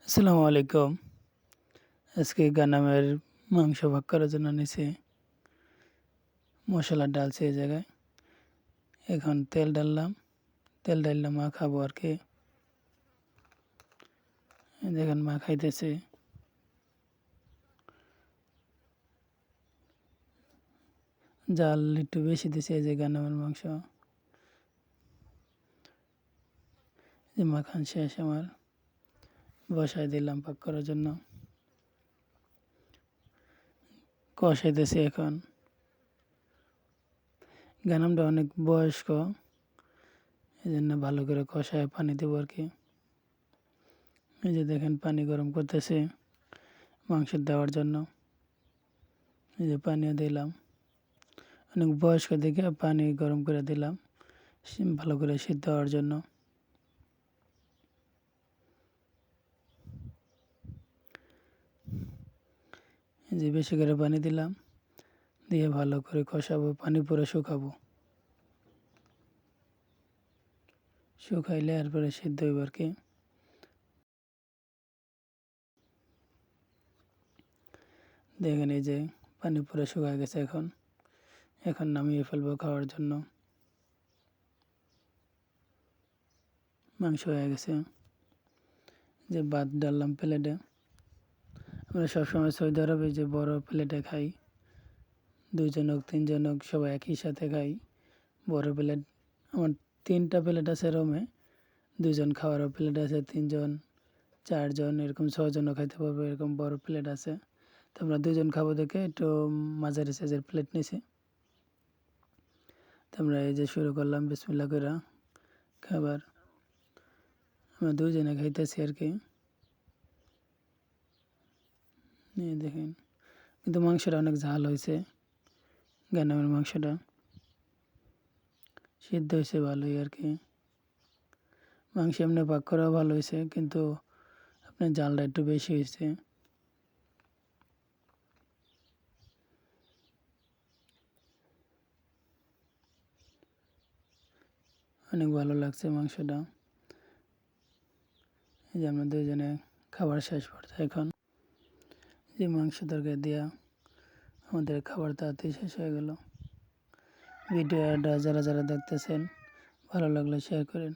আসসালামু আলাইকুম। আজকে গানামের মাংস ভাগ করার জন্য নিছি। মসলা ডালছি এই জায়গায়। এখন তেল ডাললাম। তেল ডাললে মাখাবো আরকি। এই দেখেন মাখাইতেছি। জাল একটু বেশি দিছি এই যে গানামের মাংস। যে মাখান শেষ আমার। বসায় দিলাম পাক করার জন্য। কষাইতেছি এখন। গানামটা অনেক বয়স্ক। এজন্য ভালো করে কষায় পানি দেবো আরকি। এই যে দেখেন পানি গরম করতেছি মাংস দেওয়ার জন্য। এই যে পানিও দিলাম। অনেক বয়স্ক দেখে পানি গরম করে দিলাম ভালো করে সিদ্ধ হওয়ার জন্য। এই যে বেশি করে পানি দিলাম, দিয়ে ভালো করে কষাবো, পানি পুরো শুকাবো। শুকাইলে এরপরে সিদ্ধ হইব আর কি। দেখেন এই যে পানি পুরো শুকায় গেছে এখন। এখন নামিয়ে ফেলবো খাওয়ার জন্য। মাংস হয়ে গেছে। যে ভাত ডাললাম প্লেটে। আমরা সবসময় সৌদি আরবে যে বড় প্লেটে খাই, 2 জন হোক 3 জন হোক সবাই একই সাথে খাই। বড় প্লেট আমার 3টা প্লেট আছে রুমে। 2 জন খাওয়ারও প্লেট আছে, 3 জন, 4 জন, এরকম 6 জনও খাইতে পারবে, এরকম বড় প্লেট আছে। তো আমরা 2 জন খাবো দেখে একটু মাঝারি সাইজের প্লেট নিছি। তো আমরা এই যে শুরু করলাম বিসমিল্লাহ কইরা খাবার। আমরা 2 জনে খাইতেছি আর কি। এই দেখেন, কিন্তু মাংসটা অনেক ঝাল হয়েছে। গানামের মাংসটা সিদ্ধ হয়েছে ভালোই আর কি। মাংস এমনি পাক করাও ভালো হয়েছে, কিন্তু আপনার জালটা একটু বেশি হয়েছে। অনেক ভালো লাগছে মাংসটা। এই যে আমরা 2 জনে খাবার শেষ পর্যায়ে এখন। যে মাংস তরকারি দিয়া আমাদের খাবার তাড়াতাড়ি শেষ হয়ে গেল। ভিডিওটা যারা যারা দেখতেছেন ভালো লাগলে শেয়ার করেন।